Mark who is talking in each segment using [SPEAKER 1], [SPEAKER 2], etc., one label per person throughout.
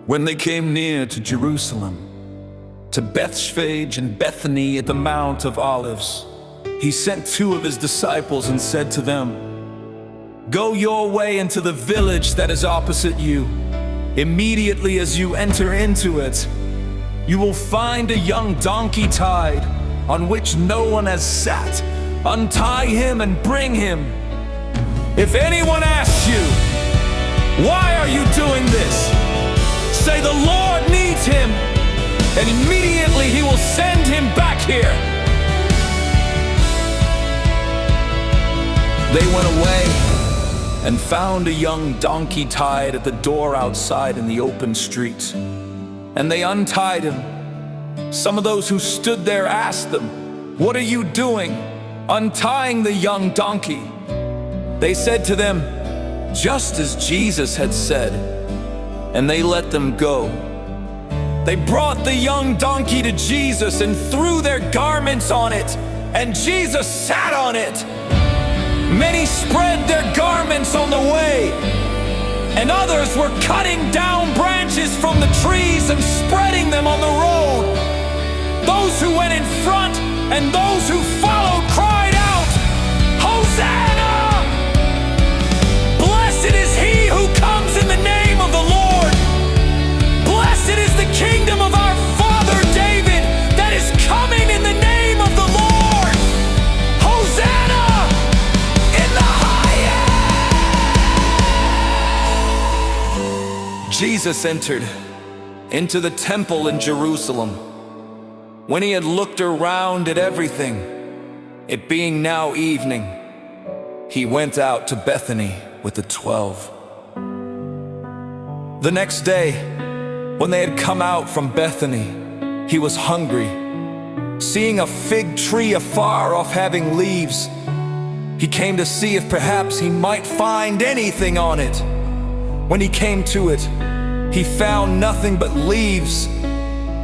[SPEAKER 1] When they came near to Jerusalem, to Bethphage and Bethany at the Mount of Olives, he sent 2 of his disciples and said to them, "Go your way into the village that is opposite you. Immediately as you enter into it, you will find a young donkey tied, on which no one has sat. Untie him and bring him. If anyone asks you, 'Why are you doing this?' say, 'The Lord needs him,' and immediately he will send him back here." They went away and found a young donkey tied at the door outside in the open street. And they untied him. Some of those who stood there asked them, "What are you doing, untying the young donkey?" They said to them, just as Jesus had said, and they let them go. They brought the young donkey to Jesus and threw their garments on it, and Jesus sat on it. Many spread their garments on the way, and others were cutting down branches from the trees and spreading them on the road. Those who went in front and those who followed cried out, "Hosanna! Blessed is he who comes in the name of the Lord. Blessed is the kingdom of our father David that is coming in the name of the Lord. Hosanna in the highest." Jesus entered into the temple in Jerusalem. When he had looked around at everything, it being now evening, he went out to Bethany with the 12. The next day, when they had come out from Bethany, he was hungry. Seeing a fig tree afar off having leaves, he came to see if perhaps he might find anything on it. When he came to it, he found nothing but leaves,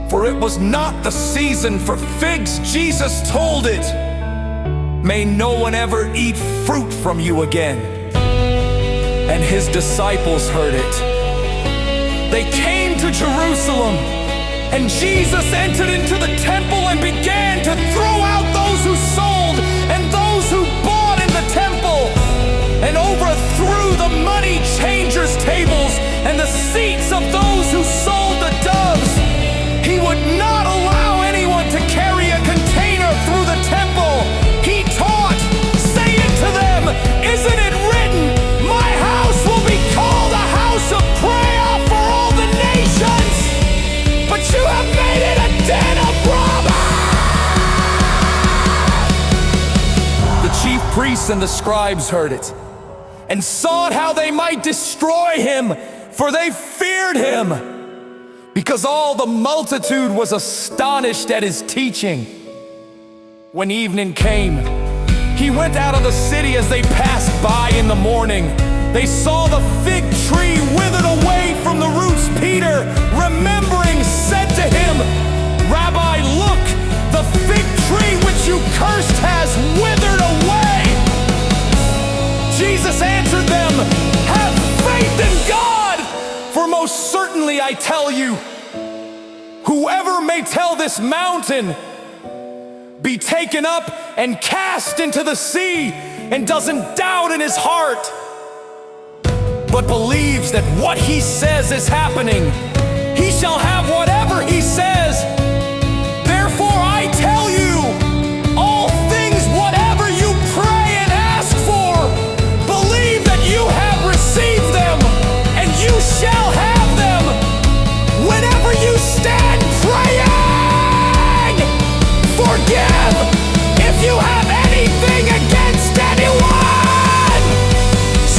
[SPEAKER 1] for it was not the season for figs. Jesus told it, "May no one ever eat fruit from you again." And his disciples heard it. They came to Jerusalem, and Jesus entered into the temple and began to throw out those who sold and those who bought in the temple, and overthrew the money changers' tables and the seats of those who sold the doves. He would not allow anyone to carry a container through the temple. He taught, saying to them, "Isn't it written, 'My house will be called a house of prayer for all the nations'? But you have made it a den of robbers." The chief priests and the scribes heard it, and sought how they might destroy him, for they feared him, because all the multitude was astonished at his teaching. When evening came, he went out of the city. As they passed by in the morning, they saw the fig tree withered away from the roots. Peter, remembering, said to him, "Rabbi, look, the fig tree which you cursed has withered away." Jesus answered them, "Have faith in God, for most certainly I tell you, whoever may tell this mountain, 'Be taken up and cast into the sea,' and doesn't doubt in his heart, but believes that what he says is happening, he shall have whatever he says. Therefore I tell you, all things whatever you pray and ask for, believe that you have received them, and you shall have them. Whenever you stand praying, forgive if you have anything against anyone,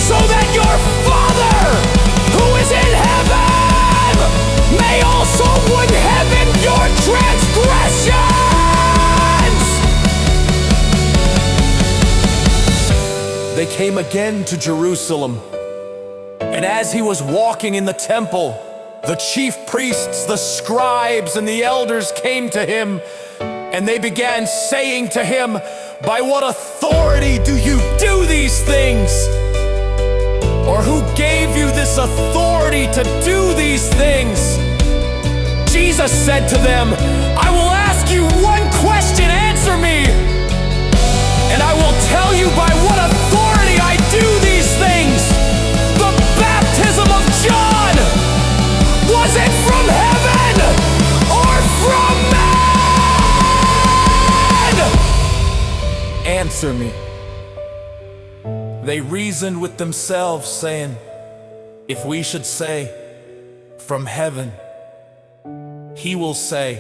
[SPEAKER 1] so that your Father who is in heaven may also forgive your transgressions." They came again to Jerusalem, and as he was walking in the temple, the chief priests, the scribes, and the elders came to him, and they began saying to him, "By what authority do you do these things? Or who gave you this authority authority to do these things?" Jesus said to them, "I will ask you one question, answer me, and I will tell you by what authority I do these things. The baptism of John, was it from heaven or from man? Answer me." They reasoned with themselves, saying, "If we should say, 'From heaven,' he will say,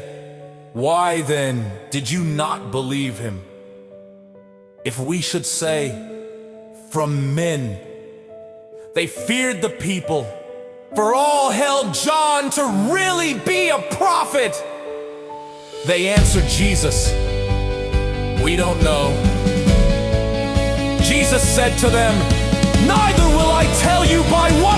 [SPEAKER 1] 'Why then did you not believe him?' If we should say, 'From men,' they feared the people, for all held John to really be a prophet." They answered Jesus, "We don't know." Jesus said to them, "Neither will I tell you by what